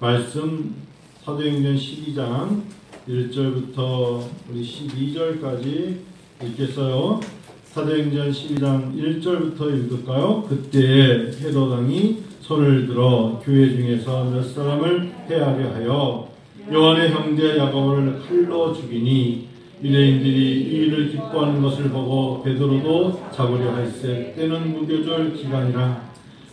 말씀 사도행전 12장 1절부터 우리 12절까지 읽겠어요. 사도행전 12장 1절부터 읽을까요? 그때에 헤롯 왕이 손을 들어 교회 중에서 몇 사람을 해하려 하여 요한의 형제 야고보를 칼로 죽이니 유대인들이 이 일을 기뻐하는 것을 보고 베드로도 잡으려 할세. 때는 무교절 기간이라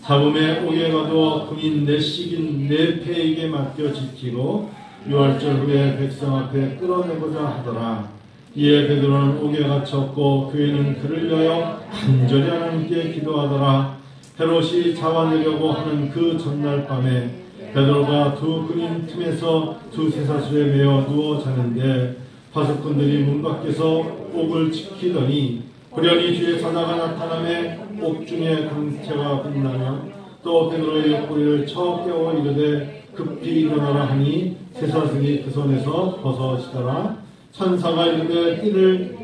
잡음에 옥에 가두어 금인 내식인 네 패에게 맡겨 지키고 6월절 후에 백성 앞에 끌어내고자 하더라. 이에 베드로는 옥에 갇혔고 교회는 그를 위하여 간절히 하나님께 기도하더라. 헤롯이 잡아내려고 하는 그 전날 밤에 베드로가 두 금인 틈에서 두 쇠사슬에 매어 누워 자는데 파수꾼들이 문 밖에서 옥을 지키더니 불현히 주의 사자가 나타나매 옥중에 광채가 빛나며 또 베드로의 옆구리를 쳐 깨워 이르되 급히 일어나라 하니 쇠사슬이 그 손에서 벗어지더라. 천사가 이르되 띠를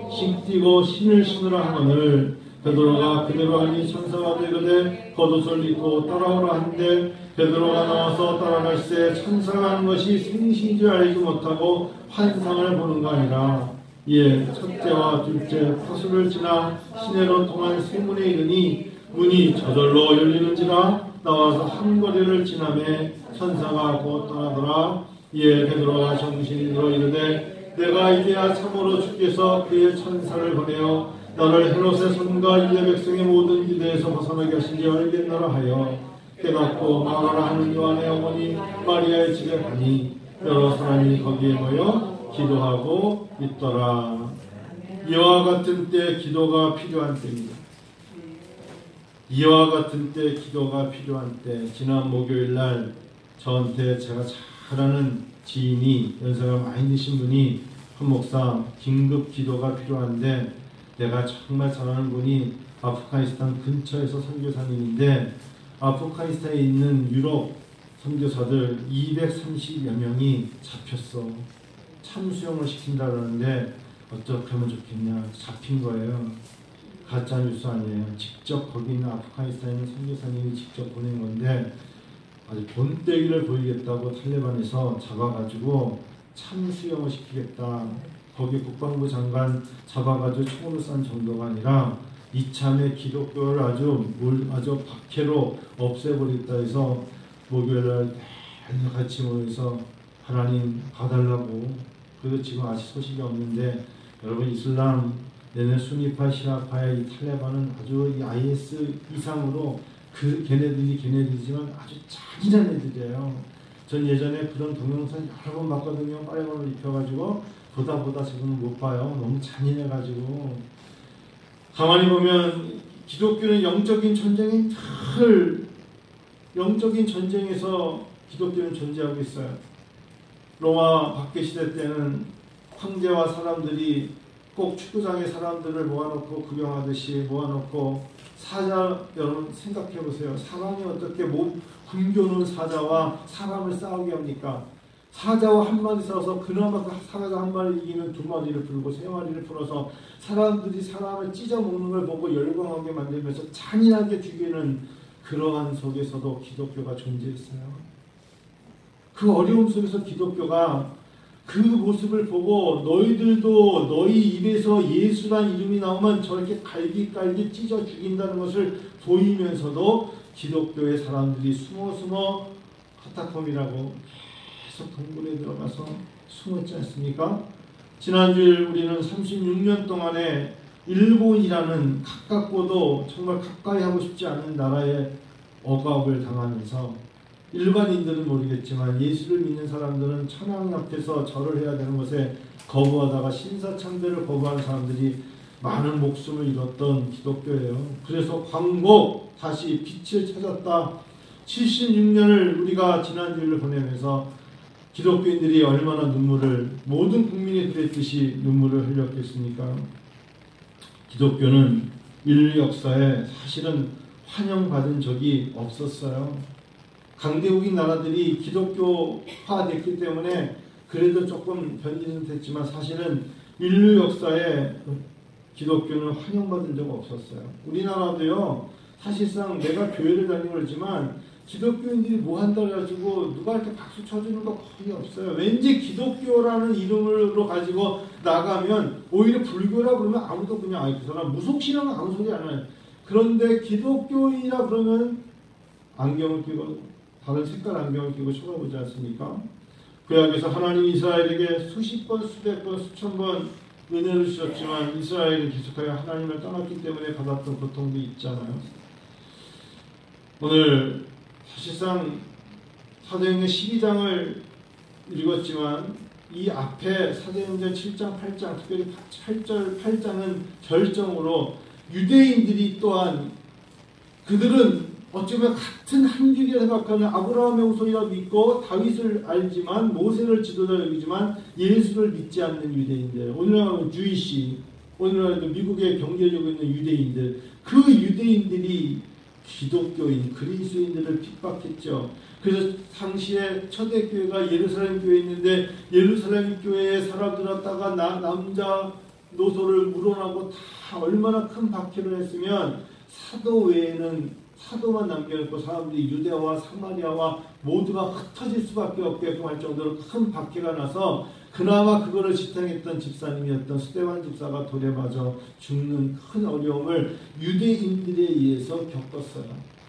띠고 신을 신으라 하거늘 베드로가 그대로 하니 천사가 이르되 겉옷을 입고 따라오라 한데 베드로가 나와서 따라갈새 천사가 하는 것이 생신인 줄 알지 못하고 환상을 보는가 아니라 이에 첫째와 둘째 파수를 지나 시내로 통한 세문에 이르니 문이 저절로 열리는지라 나와서 한 거리를 지나매 천사가 곧 떠나더라. 이에 베드로가 정신이 들어 이르되 내가 이제야 참으로 주께서 그의 천사를 보내어 나를 헤롯의 손과 유대 백성의 모든 기대에서 벗어나게 하신지 알겠노라 하여 깨닫고 마가라 하는 요한의 어머니 마리아의 집에 가니 여러 사람이 거기에 모여 기도하고 있더라. 이와 같은 때 기도가 필요한 때입니다. 이와 같은 때 기도가 필요한 때 지난 목요일날 저한테 제가 잘 아는 지인이 연세가 많이 드신 분이 한 목사 긴급 기도가 필요한데 내가 정말 잘 아는 분이 아프가니스탄 근처에서 선교사님인데 아프가니스탄에 있는 유럽 선교사들 230여 명이 잡혔어. 참수용을 시킨다 그러는데 어떻게 하면 좋겠냐. 잡힌 거예요. 가짜뉴스 아니에요. 직접 거기 있는 아프가니스탄에 있는 선교사님이 직접 보낸 건데 아주 본때기를 보이겠다고 탈레반에서 잡아가지고 참수용을 시키겠다. 거기 국방부 장관 잡아가지고 총으로 싼 정도가 아니라 이참에 기독교를 아주 박해로 없애버리겠다 해서 목요일날 같이 모여서 하나님 봐달라고. 그래서 지금 아직 소식이 없는데 여러분 이슬람 내는 수니파 시아파의 이 탈레반은 아주 이 IS 이상으로 걔네들이지만 아주 잔인한 애들이에요. 전 예전에 그런 동영상 여러 번 봤거든요. 빨간옷을 입혀가지고 보다 지금은 못 봐요. 너무 잔인해가지고. 가만히 보면 기독교는 영적인 전쟁에서 기독교는 존재하고 있어요. 로마 박해 시대 때는 황제와 사람들이 꼭 축구장에 사람들을 모아놓고 구경하듯이 모아놓고 사자, 여러분 생각해보세요. 사람이 어떻게 굶겨놓은 사자와 사람을 싸우게 합니까? 사자와 한 마리 싸워서 그나마 그 사자 한 마리 이기면 두 마리를 풀고 세 마리를 풀어서 사람들이 사람을 찢어먹는 걸 보고 열광하게 만들면서 잔인하게 죽이는 그러한 속에서도 기독교가 존재했어요. 그 어려움 속에서 기독교가 그 모습을 보고 너희들도 너희 입에서 예수란 이름이 나오면 저렇게 갈기갈기 찢어 죽인다는 것을 보이면서도 기독교의 사람들이 숨어 카타콤이라고 계속 동굴에 들어가서 숨었지 않습니까? 지난주에 우리는 36년 동안에 일본이라는 가깝고도 정말 가까이 하고 싶지 않은 나라의 억압을 당하면서 일반인들은 모르겠지만 예수를 믿는 사람들은 천황 앞에서 절을 해야 되는 것에 거부하다가 신사참배를 거부하는 사람들이 많은 목숨을 잃었던 기독교예요. 그래서 광복 다시 빛을 찾았다. 76년을 우리가 지난주를 보내면서 기독교인들이 얼마나 모든 국민이 그랬듯이 눈물을 흘렸겠습니까? 기독교는 인류 역사에 사실은 환영받은 적이 없었어요. 강대국인 나라들이 기독교화됐기 때문에 그래도 조금 변질은 됐지만 사실은 인류 역사에 기독교는 환영받은 적 없었어요. 우리나라도요. 사실상 내가 교회를 다니고 그러지만 기독교인들이 뭐 한다 해가지고 누가 이렇게 박수 쳐주는 거 거의 없어요. 왠지 기독교라는 이름으로 가지고 나가면 오히려 불교라 그러면 아무도 그냥 그 사람 무속신앙은 아무 소리 안 해요. 그런데 기독교인이라 그러면 안경을 끼고 다른 색깔 안경을 끼고 쳐다보지 않습니까? 구약에서 하나님 이스라엘에게 수십 번, 수백 번, 수천 번 은혜를 주셨지만 이스라엘은 계속하여 하나님을 떠났기 때문에 받았던 고통도 있잖아요. 오늘 사실상 사도행전 12장을 읽었지만 이 앞에 사도행전 7장, 8장, 특별히 8절, 8장은 결정으로 유대인들이 또한 그들은 어쩌면 같은 한 줄기라 생각하는 아브라함의 후손이라 믿고 다윗을 알지만 모세를 지도자 여기지만 예수를 믿지 않는 유대인들, 오늘날 주이시, 오늘날도 미국에 경제적으로 있는 유대인들, 그 유대인들이 기독교인, 그리스도인들을 핍박했죠. 그래서 당시에 초대교회가 예루살렘 교회에 있는데 예루살렘 교회에 사람들 왔다가 남자 노소를 물어나고 다 얼마나 큰 박해를 했으면 사도 외에는 사도만 남겨놓고 사람들이 유대와 사마리아와 모두가 흩어질 수밖에 없게끔 할 정도로 큰 박해가 나서 그나마 그거를 지탱했던 집사님이었던 스데반 집사가 돌에 맞아 죽는 큰 어려움을 유대인들에 의해서 겪었어요.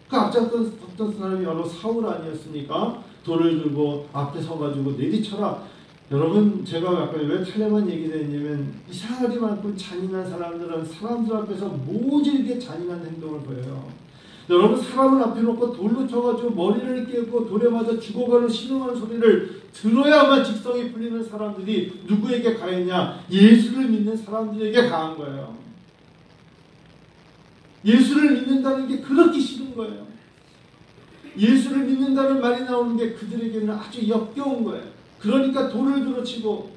그 앞장섰던 사람이 바로 사울 아니었습니까? 돌을 들고 앞에 서가지고 내리쳐라. 여러분, 제가 아까 왜 탈레만 얘기를 했냐면 이스라엘만큼 잔인한 사람들은 사람들 앞에서 모질게 잔인한 행동을 보여요. 여러분, 사람을 앞에 놓고 돌로 쳐가지고 머리를 깨고 돌에 맞아 죽어가는 신음하는 소리를 들어야만 직성이 풀리는 사람들이 누구에게 가했냐? 예수를 믿는 사람들에게 가한 거예요. 예수를 믿는다는 게 그렇게 싫은 거예요. 예수를 믿는다는 말이 나오는 게 그들에게는 아주 역겨운 거예요. 그러니까 돌을 들어치고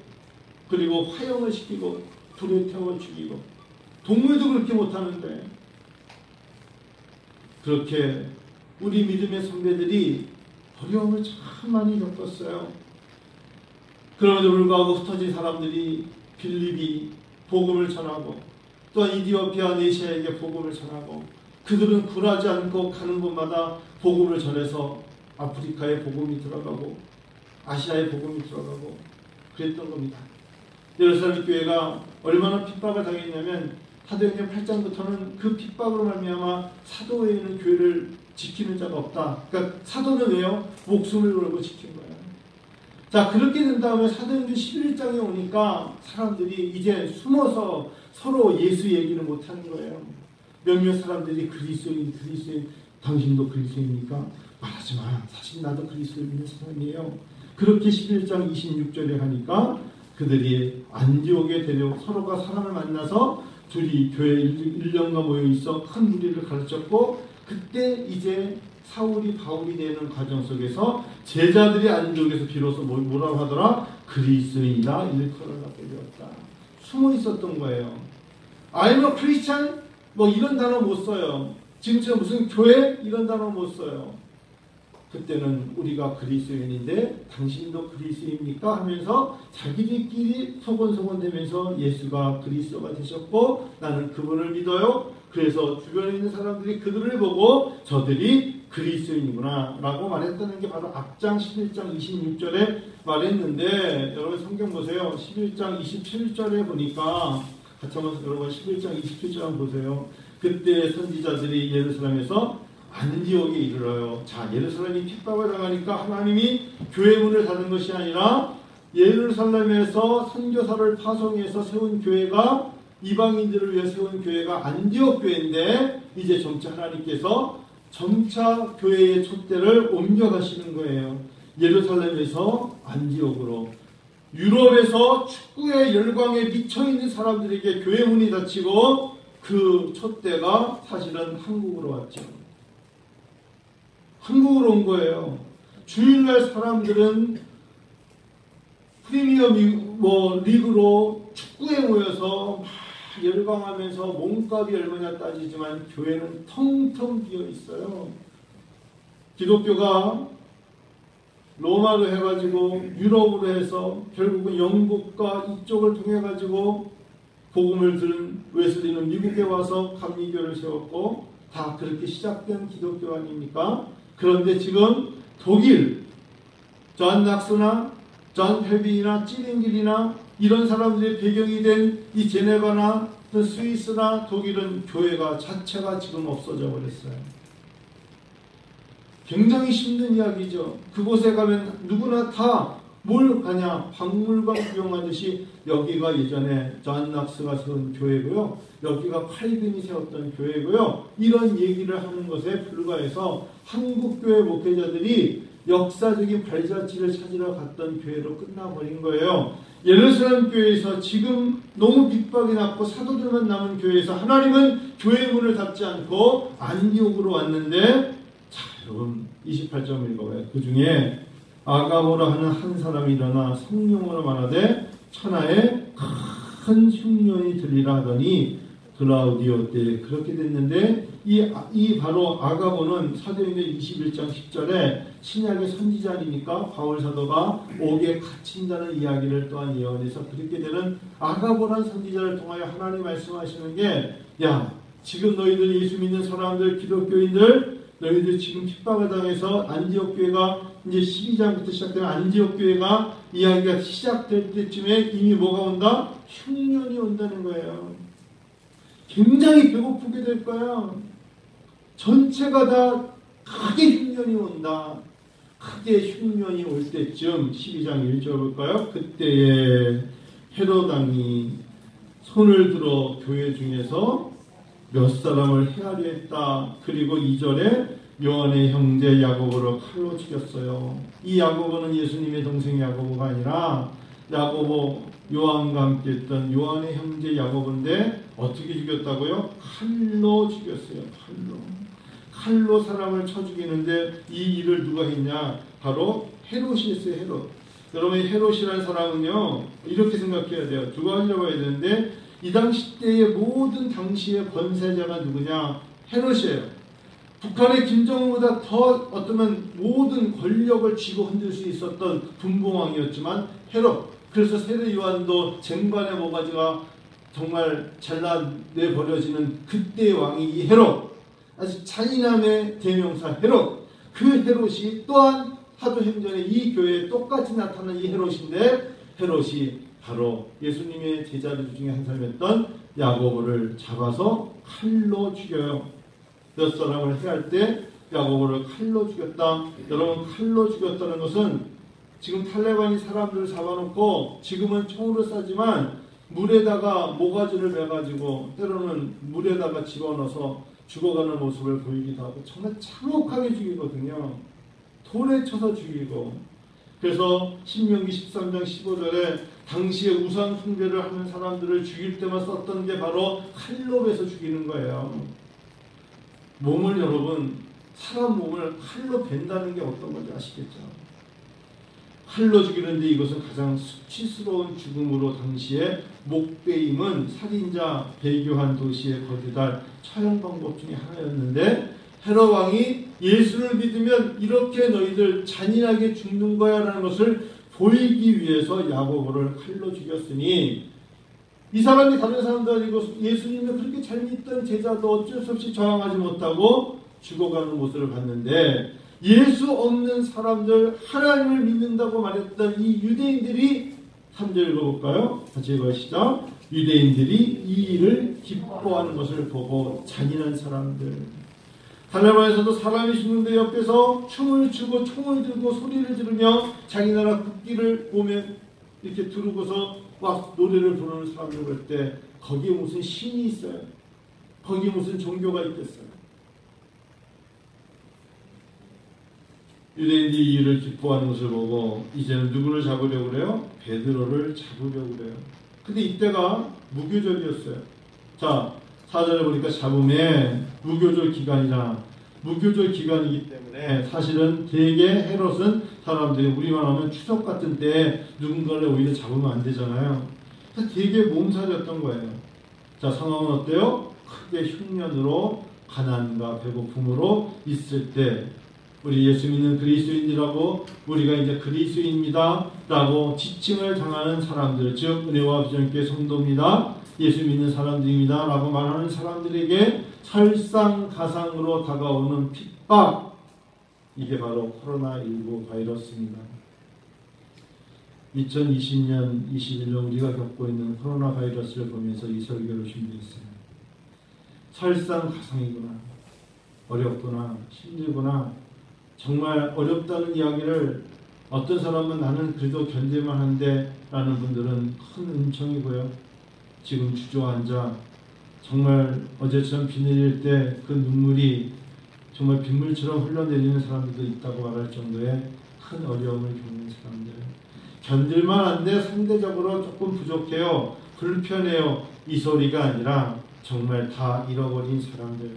그리고 화형을 시키고 불에 태워 죽이고 동물도 그렇게 못하는데 그렇게 우리 믿음의 선배들이 어려움을 참 많이 겪었어요. 그럼에도 불구하고 흩어진 사람들이 빌립이 복음을 전하고 또한 이디오피아 네시아에게 복음을 전하고 그들은 굴하지 않고 가는 곳마다 복음을 전해서 아프리카에 복음이 들어가고 아시아에 복음이 들어가고 그랬던 겁니다. 예루살렘 교회가 얼마나 핍박을 당했냐면 사도행전 8장부터는 그 핍박으로 말미암아 사도 외에는 교회를 지키는 자가 없다. 그러니까 사도는 왜요? 목숨을 걸고 지킨 거예요. 자, 그렇게 된 다음에 사도행전 11장에 오니까 사람들이 이제 숨어서 서로 예수 얘기를 못하는 거예요. 몇몇 사람들이 그리스도인, 당신도 그리스도입니까? 말하지 마. 사실 나도 그리스도를 믿는 사람이에요. 그렇게 11장 26절에 하니까 그들이 안디옥에 데려 서로가 사람을 만나서 둘이 교회 1년간 모여 있어 큰 무리를 가르쳤고 그때 이제 사울이 바울이 되는 과정 속에서 제자들이 안디옥에서 비로소 뭐라고 하더라? 그리스도인이라 일컬을 받게 되었다. 숨어 있었던 거예요. I'm a Christian? 뭐 이런 단어 못 써요. 지금 무슨 교회? 이런 단어 못 써요. 그때는 우리가 그리스도인인데 당신도 그리스도입니까? 하면서 자기들끼리 소곤소곤 되면서 예수가 그리스도가 되셨고 나는 그분을 믿어요. 그래서 주변에 있는 사람들이 그들을 보고 저들이 그리스도인이구나 라고 말했다는 게 바로 앞장 11장 26절에 말했는데 여러분 성경 보세요. 11장 27절에 보니까 같이 한번 여러분 11장 27절 한번 보세요. 그때 선지자들이 예루살렘에서 안디옥에 이르러요. 자, 예루살렘이 핍박을 당하니까 하나님이 교회 문을 닫은 것이 아니라 예루살렘에서 선교사를 파송해서 세운 교회가 이방인들을 위해 세운 교회가 안디옥 교회인데 이제 점차 하나님께서 점차 교회의 촛대를 옮겨가시는 거예요. 예루살렘에서 안디옥으로. 유럽에서 축구의 열광에 미쳐있는 사람들에게 교회 문이 닫히고 그 촛대가 사실은 한국으로 왔죠. 한국으로 온 거예요. 주일날 사람들은 프리미어 리그로 축구에 모여서 막 열광하면서 몸값이 얼마나 따지지만 교회는 텅텅 비어 있어요. 기독교가 로마로 해가지고 유럽으로 해서 결국은 영국과 이쪽을 통해 가지고 복음을 들은 웨슬리는 미국에 와서 감리교를 세웠고 다 그렇게 시작된 기독교 아닙니까? 그런데 지금 독일, 존 낙스나 존 펠빈이나 찌링길이나 이런 사람들의 배경이 된 이 제네바나 스위스나 독일은 교회가 자체가 지금 없어져 버렸어요. 굉장히 힘든 이야기죠. 그곳에 가면 누구나 다 뭘 가냐, 박물관 구경하듯이 여기가 예전에 존 낙스가 세운 교회고요, 여기가 칼빈이 세웠던 교회고요, 이런 얘기를 하는 것에 불과해서 한국교회 목회자들이 역사적인 발자취를 찾으러 갔던 교회로 끝나버린 거예요. 예루살렘 교회에서 지금 너무 핍박이 났고 사도들만 남은 교회에서 하나님은 교회 문을 닫지 않고 안디옥으로 왔는데, 자 여러분 28점 읽어봐요. 그 중에 아가보라 하는 한 사람이 일어나 성령으로 말하되 천하에 큰 흉년이 들리라 하더니 글라우디오 때 그렇게 됐는데, 이 바로 아가보는 사도행전 21장 10절에 신약의 선지자니까 바울 사도가 옥에 갇힌다는 이야기를 또한 예언해서 그렇게 되는 아가보란 선지자를 통하여 하나님 말씀하시는 게, 야 지금 너희들 예수 믿는 사람들, 기독교인들, 너희들 지금 핍박을 당해서 안디옥 교회가 이제 12장부터 시작되는 안디옥 교회가 이야기가 시작될 때쯤에 이미 뭐가 온다? 흉년이 온다는 거예요. 굉장히 배고프게 될 거야. 전체가 다 크게 흉년이 온다. 크게 흉년이 올 때쯤 12장 1절 볼까요? 그때에 헤롯 왕이 손을 들어 교회 중에서 몇 사람을 헤아려 했다. 그리고 2절에 요한의 형제 야고보를 칼로 죽였어요. 이 야고보는 예수님의 동생 야고보가 아니라 야고보, 요한과 함께 했던 요한의 형제 야고보인데 어떻게 죽였다고요? 칼로 죽였어요. 칼로 사람을 쳐 죽이는데 이 일을 누가 했냐? 바로 헤롯이 했어요. 헤롯. 여러분, 헤롯이라는 사람은요, 이렇게 생각해야 돼요. 두 가지라고 해야 되는데, 이 당시 때의 모든 당시의 권세자가 누구냐? 헤롯이에요. 북한의 김정은보다 더 어쩌면 모든 권력을 쥐고 흔들 수 있었던 분봉왕이었지만 헤롯. 그래서 세례 요한도 쟁반의 모가지가 정말 잘라내버려지는 그때의 왕이 이 헤롯. 아주 잔인함의 대명사 헤롯. 그 헤롯이 또한 사도행전에 이 교회에 똑같이 나타난 이 헤롯인데, 헤롯이 바로 예수님의 제자들 중에 한 사람이었던 야고보를 잡아서 칼로 죽여요. 몇 사람을 해할 때 야고보를 칼로 죽였다. 여러분, 칼로 죽였다는 것은 지금 탈레반이 사람들을 잡아놓고 지금은 총으로 쏴지만 물에다가 모가지를 매가지고 때로는 물에다가 집어넣어서 죽어가는 모습을 보이기도 하고 정말 참혹하게 죽이거든요. 돌에 쳐서 죽이고. 그래서 신명기 13장 15절에 당시에 우상 숭배를 하는 사람들을 죽일 때만 썼던 게 바로 칼로 베서 죽이는 거예요. 몸을, 여러분, 사람 몸을 칼로 벤다는 게 어떤 건지 아시겠죠? 칼로 죽이는데 이것은 가장 수치스러운 죽음으로 당시에 목베임은 살인자 배교한 도시의 거두달 처형 방법 중에 하나였는데, 헤롯 왕이 예수를 믿으면 이렇게 너희들 잔인하게 죽는 거야 라는 것을 보이기 위해서 야고보를 칼로 죽였으니, 이 사람이 다른 사람도 아니고 예수님을 그렇게 잘 믿던 제자도 어쩔 수 없이 저항하지 못하고 죽어가는 모습을 봤는데, 예수 없는 사람들, 하나님을 믿는다고 말했던 이 유대인들이 3절 읽어볼까요? 같이 읽으시죠. 유대인들이 이 일을 기뻐하는 것을 보고 잔인한 사람들. 달라바에서도 사람이 죽는데 옆에서 춤을 추고 총을 들고 소리를 지르며 자기 나라 국기를 보면 이렇게 두르고서 막 노래를 부르는 사람들 볼 때 거기에 무슨 신이 있어요? 거기에 무슨 종교가 있겠어요? 유대인들이 이 일을 기뻐하는 것을 보고 이제는 누구를 잡으려고 그래요? 베드로를 잡으려고 그래요. 근데 이때가 무교절이었어요. 자, 4절에 보니까 잡음에 무교절 기간이잖아. 무교절 기간이기 때문에 사실은 되게 헤롯은 사람들이 우리만 하면 추석 같은 때 누군가를 오히려 잡으면 안 되잖아요. 되게 몸살이었던 거예요. 자, 상황은 어때요? 크게 흉년으로 가난과 배고픔으로 있을 때 우리 예수 믿는 그리스도인이라고, 우리가 이제 그리스도인입니다 라고 지칭을 당하는 사람들, 즉 은혜와 비전교회 성도입니다, 예수 믿는 사람들입니다 라고 말하는 사람들에게 설상가상으로 다가오는 핍박, 이게 바로 코로나19 바이러스입니다. 2020년, 21년 우리가 겪고 있는 코로나 바이러스를 보면서 이 설교를 준비했어요. 설상가상이구나. 어렵구나. 힘들구나. 정말 어렵다는 이야기를 어떤 사람은 나는 그래도 견딜만 한데 라는 분들은 큰 은총이고요. 지금 주저앉아 정말 어제처럼 비 내릴 때 그 눈물이 정말 빗물처럼 흘러내리는 사람들도 있다고 말할 정도의 큰 어려움을 겪는 사람들. 견딜만 한데 상대적으로 조금 부족해요. 불편해요. 이 소리가 아니라 정말 다 잃어버린 사람들.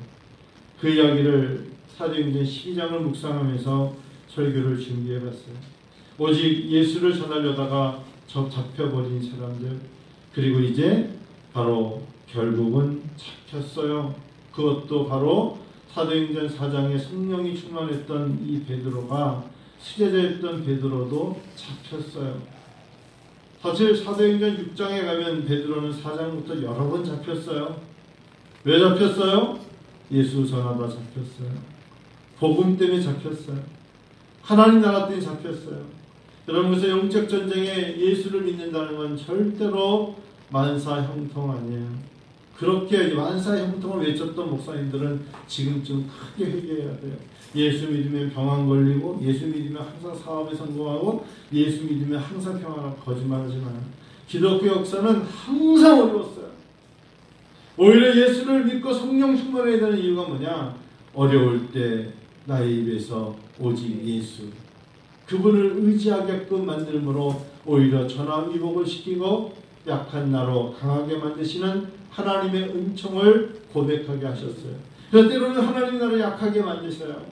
그 이야기를 사도행전 12장을 묵상하면서 설교를 준비해봤어요. 오직 예수를 전하려다가 잡혀버린 사람들. 그리고 이제 바로 결국은 잡혔어요. 그것도 바로 사도행전 4장에 성령이 충만했던 이 베드로가 수제자였던 베드로도 잡혔어요. 사실 사도행전 6장에 가면 베드로는 4장부터 여러 번 잡혔어요. 왜 잡혔어요? 예수 전하다 잡혔어요. 복음 때문에 잡혔어요. 하나님 나라 때문에 잡혔어요. 여러분, 그래서 영적 전쟁에 예수를 믿는다는 건 절대로 만사형통 아니에요. 그렇게 만사형통을 외쳤던 목사님들은 지금쯤 크게 회개해야 돼요. 예수 믿으면 병안 걸리고, 예수 믿으면 항상 사업에 성공하고, 예수 믿으면 항상 평안하고, 거짓말하지 마요. 기독교 역사는 항상 어려웠어요. 오히려 예수를 믿고 성령 충만해야 되는 이유가 뭐냐? 어려울 때 나의 입에서 오직 예수, 그분을 의지하게끔 만들므로 오히려 전화위복을 시키고 약한 나로 강하게 만드시는 하나님의 은총을 고백하게 하셨어요. 그래서 때로는 하나님 나를 약하게 만드셔요.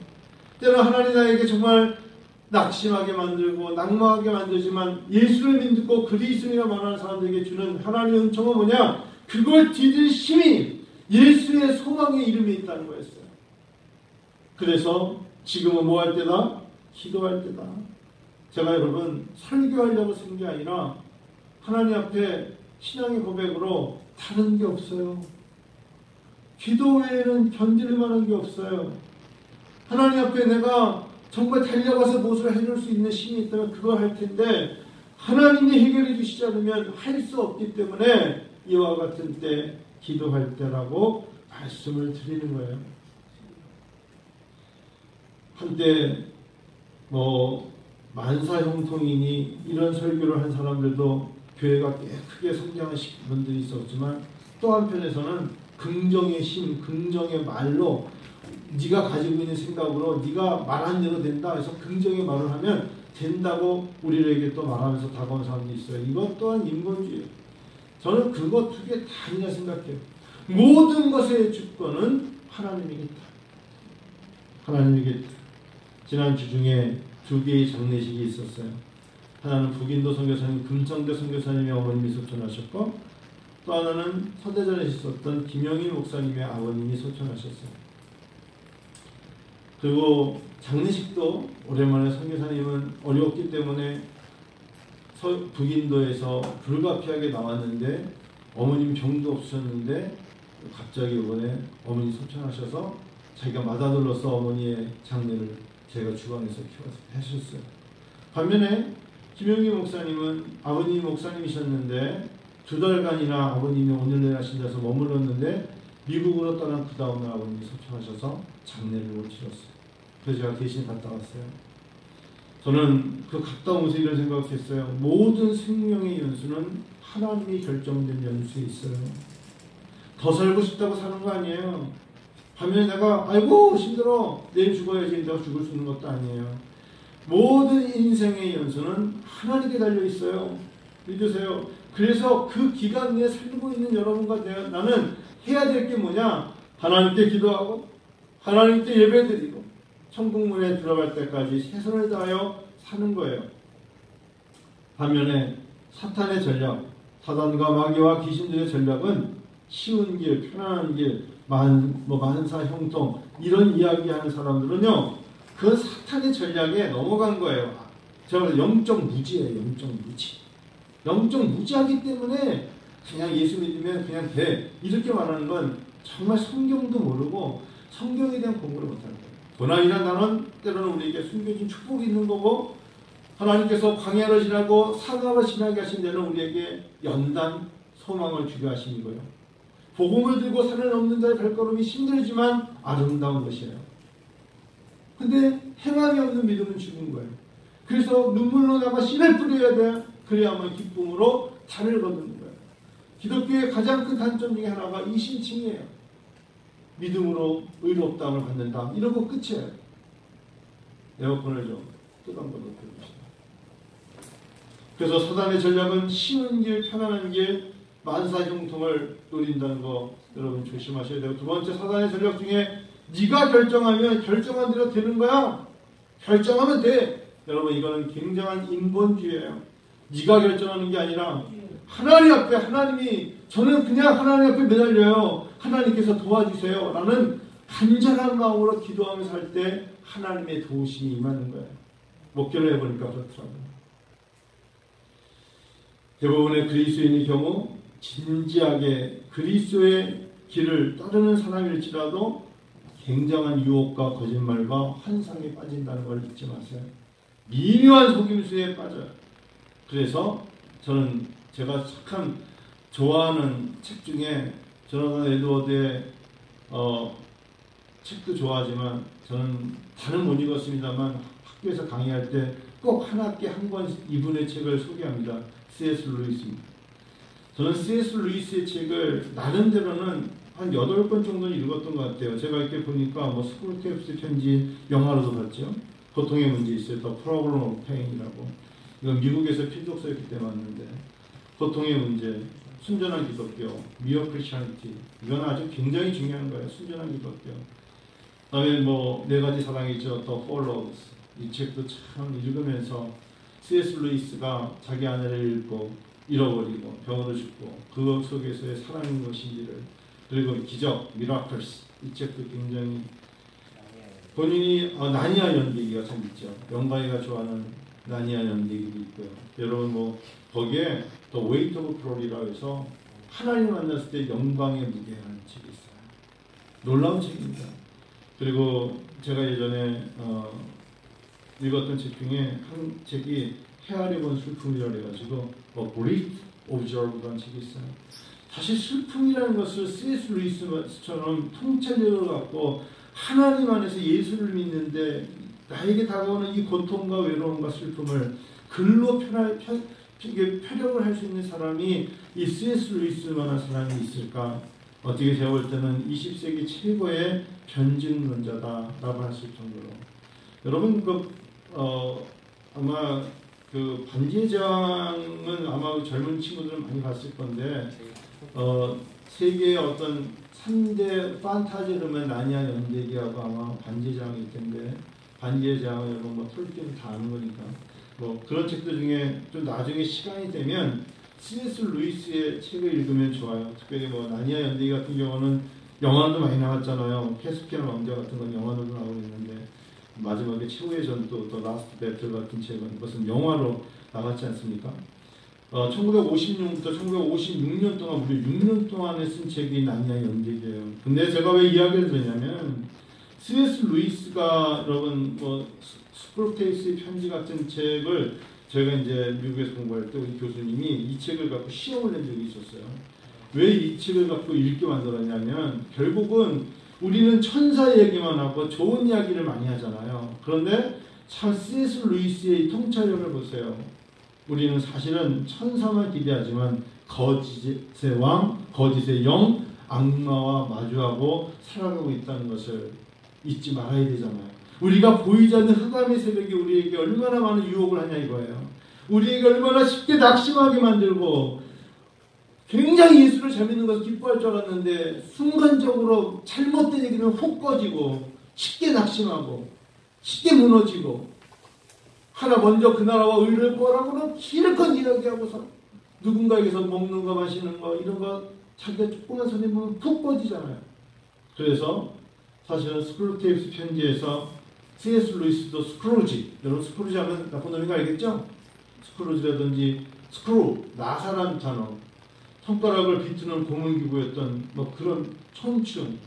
때로는 하나님 나에게 정말 낙심하게 만들고 낙망하게 만들지만 예수를 믿고 그리스도인이라 말하는 사람들에게 주는 하나님의 은총은 뭐냐? 그걸 디딜 힘이 예수의 소망의 이름에 있다는 거였어요. 그래서 지금은 뭐 할 때다? 기도할 때다. 제가 여러분 설교하려고 쓴 게 아니라 하나님 앞에 신앙의 고백으로 다른 게 없어요. 기도 외에는 견딜 만한 게 없어요. 하나님 앞에 내가 정말 달려가서 무엇을 해줄 수 있는 힘이 있다면 그거 할 텐데 하나님이 해결해 주시지 않으면 할 수 없기 때문에 이와 같은 때 기도할 때라고 말씀을 드리는 거예요. 한때 만사형통이니 이런 설교를 한 사람들도 교회가 꽤 크게 성장하신 분들이 있었지만 또 한편에서는 긍정의 힘, 긍정의 말로 네가 가지고 있는 생각으로 네가 말한 대로 된다 해서 긍정의 말을 하면 된다고 우리에게 또 말하면서 다가온 사람도 있어요. 이것 또한 인본주의예요. 저는 그것 두 개 다 아니냐 생각해요. 모든 것의 주권은 하나님이겠다. 하나님이겠다. 지난주 중에 두 개의 장례식이 있었어요. 하나는 북인도 선교사님, 금성대 선교사님의 어머님이 소천하셨고 또 하나는 서대전에 있었던 김영일 목사님의 아버님이 소천하셨어요. 그리고 장례식도 오랜만에 선교사님은 어려웠기 때문에 북인도에서 불가피하게 나왔는데 어머님 병도 없으셨는데 갑자기 이번에 어머니 소천하셔서 자기가 맞아들러서 어머니의 장례를 제가 주방에서 키워서 하셨어요. 반면에 김영기 목사님은 아버님이 목사님이셨는데 2달간이나 아버님이 오늘내일 하신 데서 머물렀는데 미국으로 떠난 그 다음날 아버님이 소천하셔서 장례를 못 치렀어요. 그래서 제가 대신 갔다 왔어요. 저는 그 갔다 오면서 이런 생각했어요. 모든 생명의 연수는 하나님이 결정된 연수에 있어요. 더 살고 싶다고 사는 거 아니에요. 반면에 내가 아이고 힘들어 내일 죽어야지 내가 죽을 수 있는 것도 아니에요. 모든 인생의 연수는 하나님께 달려있어요. 믿으세요. 그래서 그 기간 내에 살고 있는 여러분과 나는 해야 될 게 뭐냐? 하나님께 기도하고 하나님께 예배드리고 천국문에 들어갈 때까지 최선을 다하여 사는 거예요. 반면에 사탄의 전략, 사단과 마귀와 귀신들의 전략은 쉬운 길, 편안한 길, 만사 형통 이런 이야기하는 사람들은요, 그 사탄의 전략에 넘어간 거예요. 제가 영적 무지예요. 영적 무지. 영적 무지하기 때문에 그냥 예수 믿으면 그냥 돼. 이렇게 말하는 건 정말 성경도 모르고 성경에 대한 공부를 못하는 거예요. 고난이라는 단어는 때로는 우리에게 숨겨진 축복이 있는 거고, 하나님께서 광야로 지나고 사막으로 지나게 하신 데는 우리에게 연단 소망을 주게 하신 거예요. 복음을 들고 산을 넘는 자의 발걸음이 힘들지만 아름다운 것이에요. 근데 행함이 없는 믿음은 죽은 거예요. 그래서 눈물로 나가 씨를 뿌려야 돼. 그래야만 기쁨으로 달을 거두는 거예요. 기독교의 가장 큰 단점 중에 하나가 이신칭이에요. 믿음으로 의롭다함을 받는다. 이러고 끝이에요. 에어컨을 좀 끄던 거 높여주시다. 그래서 사단의 전략은 쉬운 길, 편안한 길, 만사형통을 노린다는 거 여러분 조심하셔야 되고, 두 번째 사단의 전략 중에 네가 결정하면 결정한 대로 되는 거야. 결정하면 돼. 여러분 이거는 굉장한 인본주의예요. 네가 결정하는 게 아니라 하나님 앞에, 하나님이 저는 그냥 하나님 앞에 매달려요. 하나님께서 도와주세요 라는 간절한 마음으로 기도하면서 할 때 하나님의 도우심이 임하는 거예요. 목회를 해보니까 그렇더라고요. 대부분의 그리스도인의 경우 진지하게 그리스도의 길을 따르는 사람일지라도 굉장한 유혹과 거짓말과 환상에 빠진다는 걸 잊지 마세요. 미묘한 속임수에 빠져요. 그래서 저는 제가 참 좋아하는 책 중에 조나단 에드워드의 책도 좋아하지만 저는 다는 못 읽었습니다만 학교에서 강의할 때 꼭 한 학기에 한 권 이분의 책을 소개합니다. C.S. 루이스입니다. 저는 C.S. 루이스의 책을 나름대로는 한 8권 정도는 읽었던 것 같아요. 제가 이렇게 보니까 뭐 스쿨테이프스 편지 영화로도 봤죠. 고통의 문제 있어요. The Problem of Pain이라고. 이건 미국에서 필독서였기 때문에 왔는데, 고통의 문제, 순전한 기독교, Mere Christianity, 이건 아주 굉장히 중요한 거예요. 순전한 기독교. 그다음에 뭐 4가지 사랑이 있죠. The Follows. 이 책도 참 읽으면서 C.S. 루이스가 자기 아내를 잃고 잃어버리고 병으로 죽고 그 속에서의 사랑이 무엇인지를, 그리고 기적, 미라클스, 이 책도 굉장히 본인이 나니아 연대기가 참 있죠. 영광이가 좋아하는 나니아 연대기도 있고요. 여러분 뭐 거기에 더 웨이트 오브 글로리라고 해서 하나님을 만났을 때 영광의 무게라는 책이 있어요. 놀라운 책입니다. 그리고 제가 예전에 읽었던 책 중에 한 책이 헤아려 본 슬픔이라고 해가지고 Grief Observed라는 책이 있어요. 사실 슬픔이라는 것을 C.S. 루이스처럼 통찰력을 갖고 하나님 안에서 예수를 믿는데 나에게 다가오는 이 고통과 외로움과 슬픔을 글로 표력을 할 수 있는 사람이 이 C.S. 루이스만한 사람이 있을까? 어떻게 제가 볼 때는 20세기 최고의 변증론자다라고 할 수 있을 정도로. 여러분 아마 그 반지의 제왕은 아마 젊은 친구들은 많이 봤을 건데, 세계의 어떤 3대 판타지 그러면 나니아 연대기하고 아마 반지의 제왕이 있을 텐데, 반지의 제왕은 여러분 뭐 톨키는 다 아는 거니까 뭐 그런 책들 중에 좀 나중에 시간이 되면 C.S. 루이스의 책을 읽으면 좋아요. 특별히 뭐 나니아 연대기 같은 경우는 영화도 많이 나왔잖아요. 캐스피안 왕자 같은 건 영화로도 나오고 있는데, 마지막에 최후의 전투, 또 라스트 배틀 같은 책은 무슨 영화로 나갔지 않습니까? 1956부터 1956년 동안 무려 6년 동안에 쓴 책이 나니아 연대기예요. 근데 제가 왜 이야기를 드냐면 C.S. 루이스가 여러분 뭐 스크루테이스의 편지 같은 책을 저희가 이제 미국에서 공부할 때 우리 교수님이 이 책을 갖고 시험을 낸 적이 있었어요. 왜 이 책을 갖고 읽게 만들었냐면 결국은 우리는 천사 얘기만 하고 좋은 이야기를 많이 하잖아요. 그런데 참 C.S. 루이스의 통찰력을 보세요. 우리는 사실은 천사만 기대하지만 거짓의 왕, 거짓의 영, 악마와 마주하고 살아가고 있다는 것을 잊지 말아야 되잖아요. 우리가 보이지 않는 흑암의 새벽이 우리에게 얼마나 많은 유혹을 하냐 이거예요. 우리에게 얼마나 쉽게 낙심하게 만들고 굉장히 예수를 잘 믿는 것을 기뻐할 줄 알았는데 순간적으로 잘못된 얘기는 훅 꺼지고 쉽게 낙심하고 쉽게 무너지고, 하나 먼저 그 나라와 의를 구하라고는 실컷 이야기하고서 누군가에게서 먹는 거 마시는 거 이런 거 자기가 조그만 손에 보면 푹 꺼지잖아요. 그래서 사실은 스크루테이프스 편지에서 C.S. 루이스도 스크루지, 여러분 스크루지 하면 나쁜 놈인 거 알겠죠? 스크루지라든지 스크루, 나사란 단어, 손가락을 비트는 고문기구였던 뭐 그런 청춘,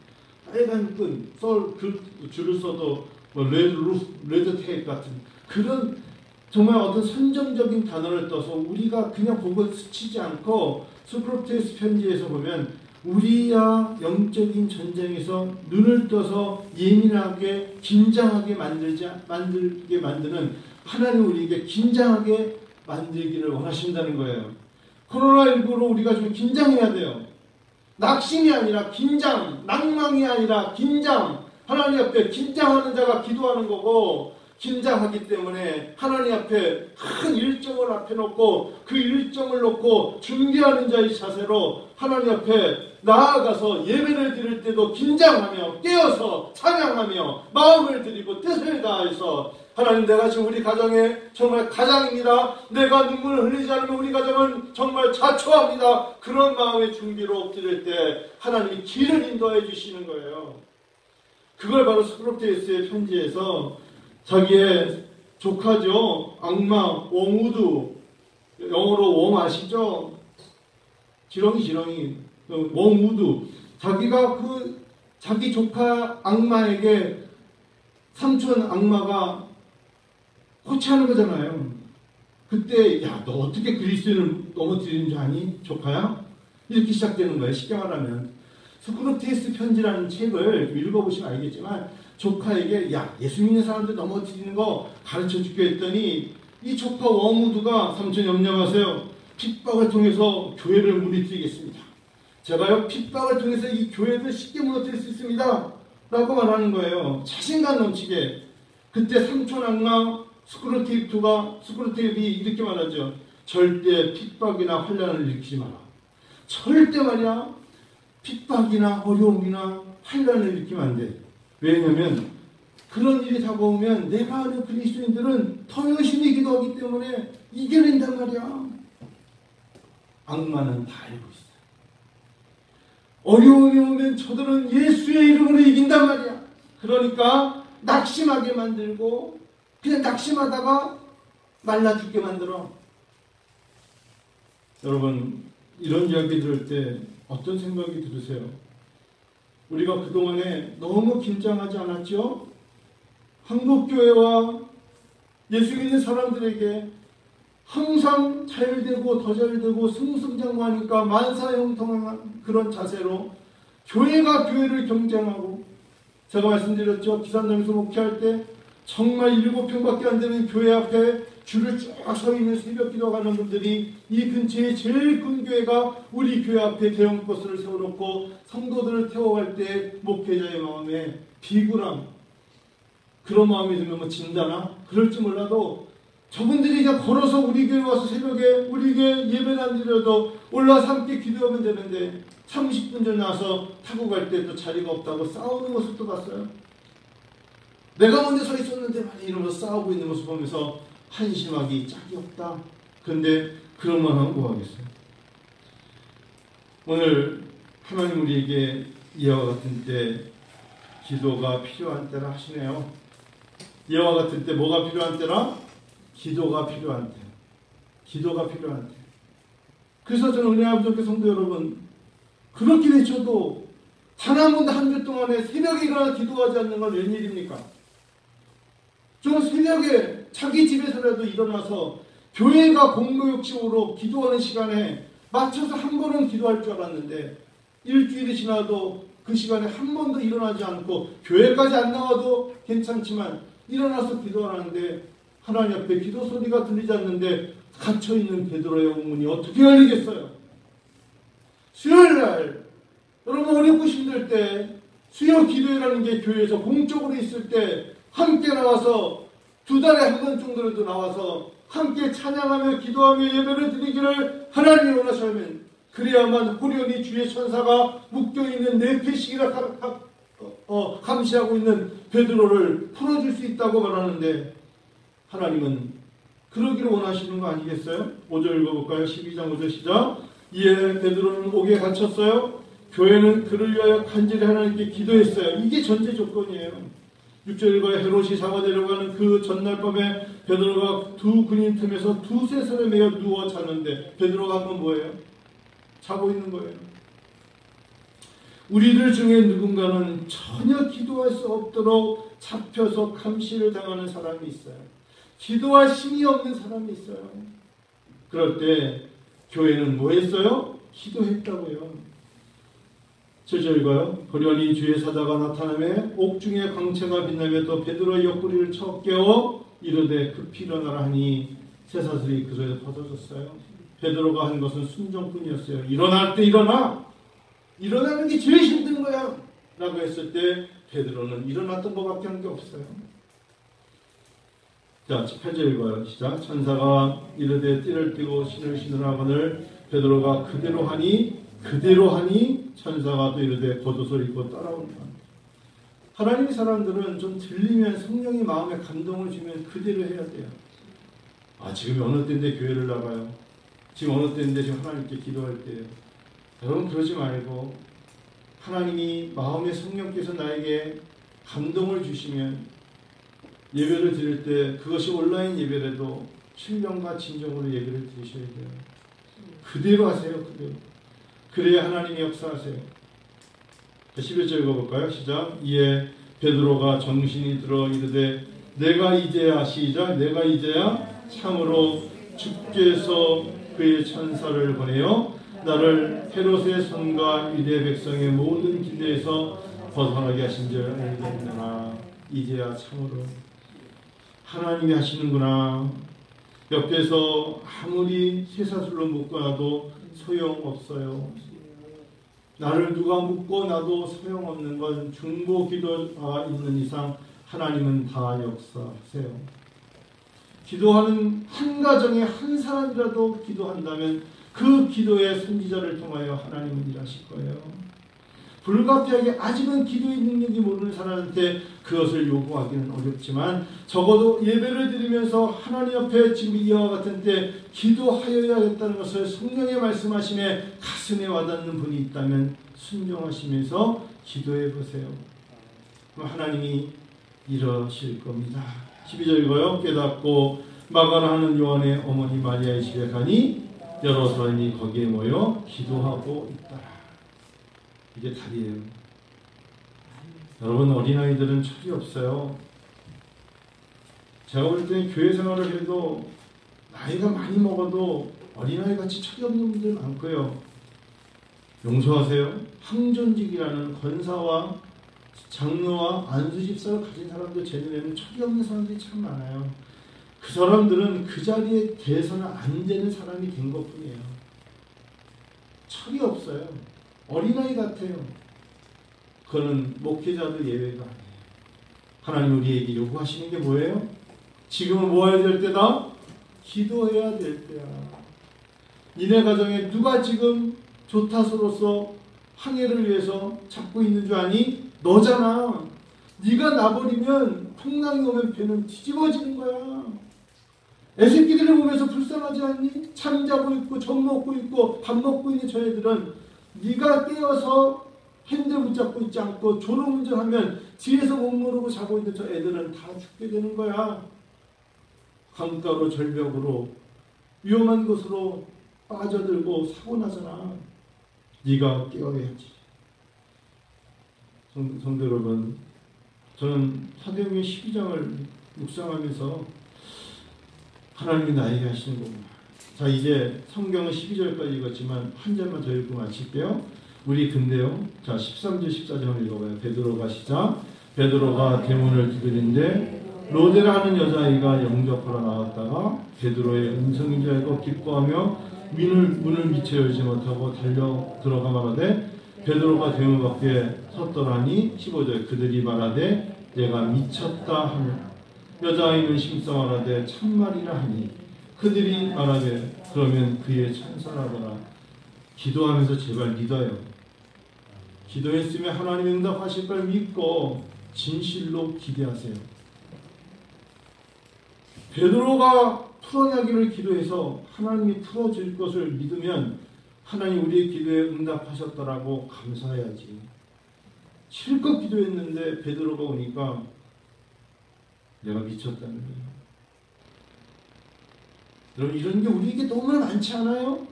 빨간 끈, 줄을 써도 레드 테이프 같은 그런 정말 어떤 선정적인 단어를 떠서 우리가 그냥 보고 스치지 않고 소크라테스 편지에서 보면 우리야 영적인 전쟁에서 눈을 떠서 예민하게 긴장하게 만들게 만드는 하나님 우리에게 긴장하게 만들기를 원하신다는 거예요. 코로나19로 우리가 좀 긴장해야 돼요. 낙심이 아니라 긴장, 낭망이 아니라 긴장. 하나님 앞에 긴장하는 자가 기도하는 거고 긴장하기 때문에 하나님 앞에 큰 일정을 앞에 놓고 그 일정을 놓고 준비하는 자의 자세로 하나님 앞에 나아가서 예배를 드릴 때도 긴장하며 깨어서 찬양하며 마음을 드리고 뜻을 다해서 하나님 내가 지금 우리 가정에 정말 가장입니다. 내가 눈물을 흘리지 않으면 우리 가정은 정말 자초합니다. 그런 마음의 준비로 드릴 때 하나님이 길을 인도해 주시는 거예요. 그걸 바로 소크라테스의 편지에서 자기의 조카죠. 악마 웡우드 영어로 웡 아시죠? 지렁이 웡우드 자기가 그 자기 조카 악마에게 삼촌 악마가 코치하는 거잖아요. 그때 야 너 어떻게 그리스도인을 넘어뜨리는 줄 아니? 조카야? 이렇게 시작되는 거예요. 쉽게 말하면 소크라테스 편지라는 책을 읽어보시면 알겠지만 조카에게 야 예수 믿는 사람들 넘어뜨리는 거 가르쳐줄게 했더니 이 조카 웡우드가 삼촌 염려하세요. 핍박을 통해서 교회를 무너뜨리겠습니다. 제가요 핍박을 통해서 이 교회를 쉽게 무너뜨릴 수 있습니다. 라고 말하는 거예요. 자신감 넘치게. 그때 삼촌 악마 스크루테이프가 이렇게 말하죠. 절대 핍박이나 환난을 일으키지 마라. 절대 말이야 핍박이나 어려움이나 환난을 일으키면 안 돼. 왜냐하면 그런 일이 다가오면 내가 아는 그리스도인들은 더 열심히 기도하기 때문에 이겨낸단 말이야. 악마는 다 알고 있어. 어려움이 오면 저들은 예수의 이름으로 이긴단 말이야. 그러니까 낙심하게 만들고 그냥 낙심하다가 말라 죽게 만들어. 여러분 이런 이야기 들을 때 어떤 생각이 들으세요? 우리가 그동안에 너무 긴장하지 않았죠? 한국교회와 예수 믿는 사람들에게 항상 잘되고 더 잘되고 승승장구하니까 만사형통한 그런 자세로 교회가 교회를 경쟁하고 제가 말씀드렸죠. 기산동에서 목회할 때 정말 7평밖에 안 되는 교회 앞에 줄을 쭉 서 있는 새벽 기도하는 분들이 이 근처에 제일 큰 교회가 우리 교회 앞에 대형 버스를 세워놓고 성도들을 태워갈 때 목회자의 마음에 비굴함 그런 마음이 들면 뭐 진다나 그럴지 몰라도 저분들이 그냥 걸어서 우리 교회 와서 새벽에 우리 교회 예배는 안 드려도 올라와서 함께 기도하면 되는데 30분 전에 와서 타고 갈 때 또 자리가 없다고 싸우는 모습도 봤어요. 내가 먼저 서 있었는데 많이 이러면서 싸우고 있는 모습 보면서 한심하기 짝이 없다. 그런데 그런 말 하면 뭐하겠어요. 오늘 하나님 우리에게 이와 같은 때 기도가 필요한 때라 하시네요. 이와 같은 때 뭐가 필요한 때라? 기도가 필요한 때. 기도가 필요한 때. 그래서 저는 은혜와 부족의 성도 여러분 그렇게 외쳐도 단 한 번도 한 주 동안에 새벽에 일어나 기도하지 않는 건 웬일입니까? 저 새벽에 자기 집에서라도 일어나서 교회가 공동욕식으로 기도하는 시간에 맞춰서 한 번은 기도할 줄 알았는데 일주일이 지나도 그 시간에 한 번도 일어나지 않고 교회까지 안 나와도 괜찮지만 일어나서 기도하는데 하나님 앞에 기도 소리가 들리지 않는데 갇혀있는 베드로의 문이 어떻게 열리겠어요? 수요일날 여러분 어렵고 힘들 때 수요 기도회라는 게 교회에서 공적으로 있을 때 함께 나와서 2달에 한 번 정도라도 나와서 함께 찬양하며 기도하며 예배를 드리기를 하나님이 원하시면 그래야만 호련히 주의 천사가 묶여있는 내패식이라 감시하고 있는 베드로를 풀어줄 수 있다고 말하는데 하나님은 그러기를 원하시는 거 아니겠어요? 5절 읽어볼까요? 12장 5절 시작. 이에 베드로는 옥에 갇혔어요. 교회는 그를 위하여 간절히 하나님께 기도했어요. 이게 전제 조건이에요. 6절 읽어요. 헤롯이 잡아내려고 하는 그 전날 밤에 베드로가 두 군인 틈에서 두세 손에 매여 누워 잤는데 베드로가 한 건 뭐예요? 자고 있는 거예요. 우리들 중에 누군가는 전혀 기도할 수 없도록 잡혀서 감시를 당하는 사람이 있어요. 기도할 힘이 없는 사람이 있어요. 그럴 때 교회는 뭐 했어요? 기도했다고요. 7절 읽어요. 보려니 주의 사자가 나타나매 옥중에 광채가 빛나며 또 베드로의 옆구리를 쳐 깨워 이르되 급히 일어나라 하니 쇠사슬이 그 손에서 벗어졌어요. 베드로가 한 것은 순종뿐이었어요. 일어날 때 일어나! 일어나는 게 제일 힘든 거야! 라고 했을 때 베드로는 일어났던 것밖에 한 게 없어요. 자, 8절 읽어요. 시작. 천사가 이르되 띠를 띠고 신을 신으라 하거늘 베드로가 그대로 하니 천사가 또 이르되 겉옷을 입고 따라온다. 하나님의 사람들은 좀 들리면 성령이 마음에 감동을 주면 그대로 해야 돼요. 지금 어느 때인데 교회를 나가요. 지금 어느 때인데 지금 하나님께 기도할 때예요. 여러분 그러지 말고 하나님이 마음의 성령께서 나에게 감동을 주시면 예배를 드릴 때 그것이 온라인 예배라도 신령과 진정으로 예배를 드리셔야 돼요. 그대로 하세요. 그대로. 그래야 하나님이 역사하세요. 11절 읽어볼까요? 시작. 이에 베드로가 정신이 들어 이르되 내가 이제야 시작. 내가 이제야 참으로 주께서 그의 천사를 보내어 나를 헤롯의 손과 유대 백성의 모든 기대에서 벗어나게 하신 줄 알겠느나. 이제야 참으로 하나님이 하시는구나. 옆에서 아무리 쇠사슬로 묶어놔도 소용없어요. 나를 누가 묶고 나도 소용없는 건 중보 기도가 있는 이상 하나님은 다 역사하세요. 기도하는 한 가정에 한 사람이라도 기도한다면 그 기도의 선지자를 통하여 하나님은 일하실 거예요. 불가피하게 아직은 기도의 능력이 모르는 사람한테 그것을 요구하기는 어렵지만 적어도 예배를 드리면서 하나님 앞에 지금 이와 같은 때 기도하여야겠다는 것을 성령의 말씀하심에 가슴에 와닿는 분이 있다면 순종하시면서 기도해 보세요. 그럼 하나님이 이러실 겁니다. 12절 읽어요. 깨닫고 마가라 하는 요한의 어머니 마리아의 집에 가니 여러 사람이 거기에 모여 기도하고 있더라. 이게 답이에요. 여러분 어린아이들은 철이 없어요. 제가 볼 때는 교회 생활을 해도 나이가 많이 먹어도 어린아이같이 철이 없는 분들 많고요. 용서하세요. 항존직이라는 권사와 장로와 안수집사를 가진 사람들 제 눈에는 철이 없는 사람들이 참 많아요. 그 사람들은 그 자리에 대해서는 안 되는 사람이 된 것뿐이에요. 철이 없어요. 어린아이 같아요. 그거는 목회자도 예외가 아니에요. 하나님 우리에게 요구하시는 게 뭐예요? 지금은 뭐 해야 될 때다? 기도해야 될 때야. 니네 가정에 누가 지금 조타소로서 항해를 위해서 잡고 있는 줄 아니? 너잖아. 네가 나버리면 풍랑이 오면 배는 뒤집어지는 거야. 애새끼들을 보면서 불쌍하지 않니? 잠자고 있고 젖 먹고 있고 밥 먹고 있는 저 애들은 네가 깨어서 핸들 붙잡고 있지 않고 졸음운전하면 뒤에서 못 모르고 자고 있는 저 애들은 다 죽게 되는 거야. 강가로 절벽으로 위험한 곳으로 빠져들고 사고 나잖아. 네가 깨어야지. 성도 여러분, 저는 사도행전 12장을 묵상하면서 하나님이 나에게 하시는 거구나. 자, 이제 성경은 12절까지 읽었지만 한 절만 더 읽고 마칠게요. 우리 근데요. 자, 13절 14절 읽어봐요. 베드로가 시작. 베드로가 대문을 두드린데 로데라 하는 여자아이가 영접하러 나왔다가 베드로의 음성인 줄 알고 기뻐하며 문을 미처 열지 못하고 달려 들어가 말하되 베드로가 대문 밖에 섰더라니 15절 그들이 말하되 내가 미쳤다 하며 여자아이는 심성하라되 참말이라 하니 그들이 말하되 그러면 그의 천사라거나. 기도하면서 제발 믿어요. 기도했으면 하나님 응답하실 걸 믿고 진실로 기대하세요. 베드로가 풀어내기를 기도해서 하나님이 풀어줄 것을 믿으면 하나님 우리의 기도에 응답하셨더라고 감사해야지. 실컷 기도했는데 베드로가 오니까 내가 미쳤다는 거예요. 여러분 이런 게 우리에게 너무나 많지 않아요?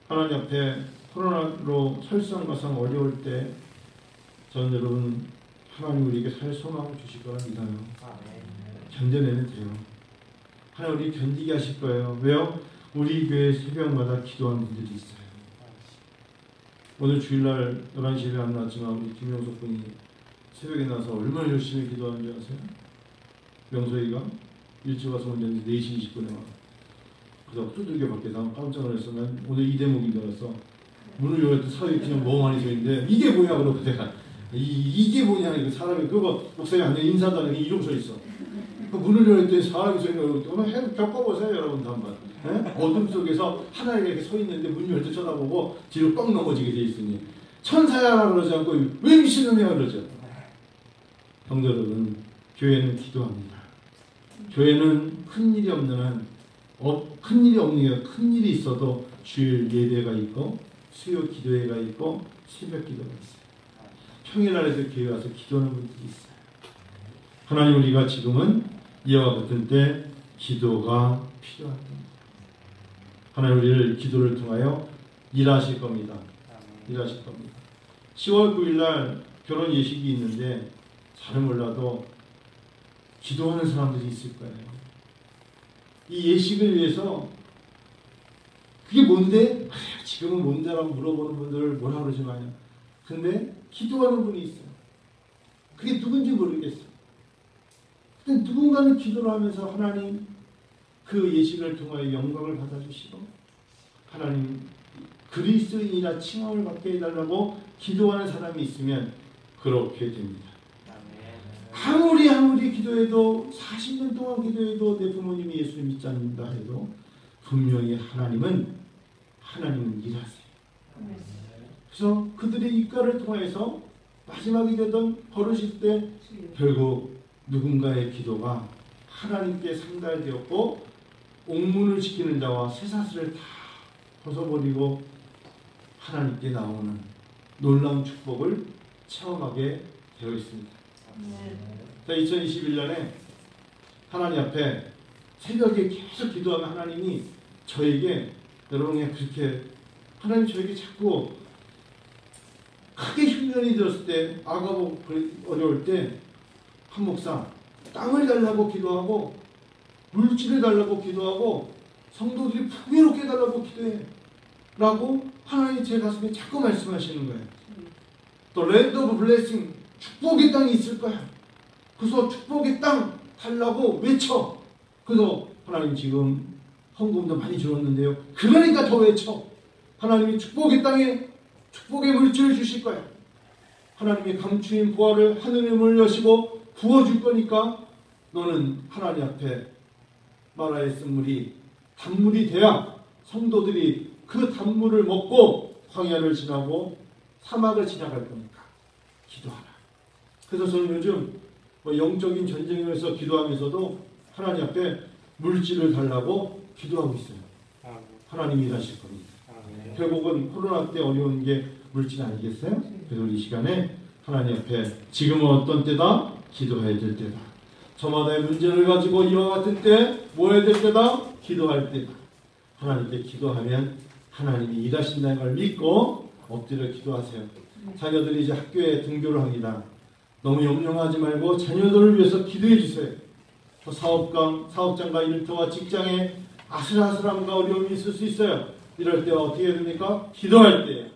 하나님 앞에 코로나로 설상가상 어려울 때 저는 여러분 하나님 우리에게 살 소망을 주실 거라 믿어요. 견뎌내면 돼요. 하나님 우리 견디게 하실 거예요. 왜요? 우리 교회 새벽마다 기도하는 분들이 있어요. 오늘 주일날 11시 예배 안 나왔지만 우리 김영석 분이 새벽에 나와서 얼마나 열심히 기도하는 줄 아세요? 명소이가 일찍 와서 온전히 4시 20분에 와. 그래서 두들겨 밖에서 깜짝 놀랐어. 난 오늘 이 대목인 줄 알았어. 문을 열을 때 사람이 그냥 멍하니 서 있는데 이게 뭐냐 그러고 내가 이게 뭐냐 이거 사람이 그거 목사님 안에 인사도 안 해 이러고 서 있어. 그 문을 열을 때 사람이 서 있는 거 오늘 겪어보세요 여러분도 한번. 네? 어둠 속에서 하나님이 이렇게 서 있는데 문 열 때 쳐다보고 뒤로 뻥 넘어지게 돼 있으니 천사야 그러지 않고 왜 미친놈이야 그러죠. 성도 여러분, 교회는 기도합니다. 교회는 큰일이 없는 한 큰일이 없는 게 큰일이 있어도 주일 예배가 있고 수요 기도회가 있고 새벽 기도가 있어요. 평일날에도 교회 와서 기도하는 분들이 있어요. 하나님 우리가 지금은 이와 같은 때 기도가 필요합니다. 하나님 우리를 기도를 통하여 일하실 겁니다. 일하실 겁니다. 10월 9일날 결혼 예식이 있는데 잘은 몰라도 기도하는 사람들이 있을 거예요. 이 예식을 위해서 그게 뭔데? 지금은 뭔데라고 물어보는 분들을 뭐라 그러지 마요. 근데 기도하는 분이 있어요. 그게 누군지 모르겠어요. 근데 누군가는 기도를 하면서 하나님 그 예식을 통하여 영광을 받아주시고 하나님 그리스도인이라 칭함을 받게 해달라고 기도하는 사람이 있으면 그렇게 됩니다. 아무리 기도해도 40년 동안 기도해도 내 부모님이 예수를 믿지 않는다 해도 분명히 하나님은 일하세요. 그래서 그들의 입가를 통해서 마지막이 되던 버릇일 때 결국 누군가의 기도가 하나님께 상달되었고 옥문을 지키는 자와 쇠사슬을 다 벗어버리고 하나님께 나오는 놀라운 축복을 체험하게 되어 있습니다. 자, 2021년에 하나님 앞에 새벽에 계속 기도하면 하나님이 저에게 여러분이 그렇게 하나님 저에게 자꾸 크게 흉년이 들었을 때 아가고 어려울 때 한 목사 땅을 달라고 기도하고 물질을 달라고 기도하고 성도들이 풍요롭게 달라고 기도해 라고 하나님이 제 가슴에 자꾸 말씀하시는 거예요. 또 랜드 오브 블레싱 축복의 땅이 있을 거야. 그래서 축복의 땅 달라고 외쳐. 그래서 하나님 지금 헌금도 많이 줄었는데요. 그러니까 더 외쳐. 하나님이 축복의 땅에 축복의 물질을 주실 거야. 하나님이 감추인 보화를 하늘의 문을 여시고 부어줄 거니까 너는 하나님 앞에 마라의 쓴물이 단물이 돼야 성도들이 그 단물을 먹고 광야를 지나고 사막을 지나갈 거니까 기도하라. 그래서 저는 요즘 영적인 전쟁에서 기도하면서도 하나님 앞에 물질을 달라고 기도하고 있어요. 하나님이 일하실 겁니다. 결국은 코로나 때 어려운 게 물질 아니겠어요? 그래서 이 시간에 하나님 앞에 지금은 어떤 때다? 기도해야 될 때다. 저마다의 문제를 가지고 이와 같은 때 뭐 해야 될 때다? 기도할 때다. 하나님께 기도하면 하나님이 일하신다는 걸 믿고 엎드려 기도하세요. 자녀들이 이제 학교에 등교를 합니다. 너무 염려하지 말고 자녀들을 위해서 기도해 주세요. 사업장과 일터와 직장에 아슬아슬함과 어려움이 있을 수 있어요. 이럴 때は어떻게 해야 됩니까? 기도할 때예요.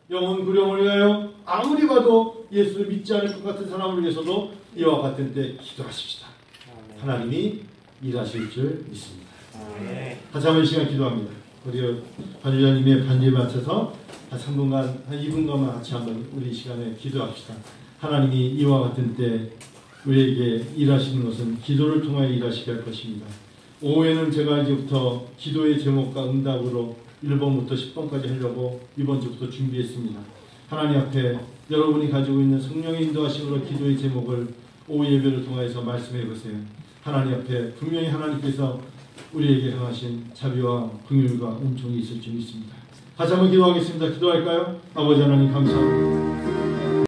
영혼 구령을 위하여 아무리 봐도 예수를 믿지 않을 것 같은 사람을 위해서도 이와 같은 때 기도하십시다. 하나님이 일하실 줄 믿습니다. 다시 한번 시간 기도합니다. 우리 반주자님의 반주에 맞춰서 한 3분간, 한 2분간만 같이 한번 우리 시간에 기도합시다. 하나님이 이와 같은 때 우리에게 일하시는 것은 기도를 통하여 일하시게 할 것입니다. 오후에는 제가 이제부터 기도의 제목과 응답으로 1번부터 10번까지 하려고 이번 주부터 준비했습니다. 하나님 앞에 여러분이 가지고 있는 성령의 인도하심으로 기도의 제목을 오후 예배를 통해서 말씀해 보세요. 하나님 앞에 분명히 하나님께서 우리에게 행하신 자비와 긍휼과 은총이 있을 줄 믿습니다. 다시 한번 기도하겠습니다. 기도할까요? 아버지 하나님 감사합니다.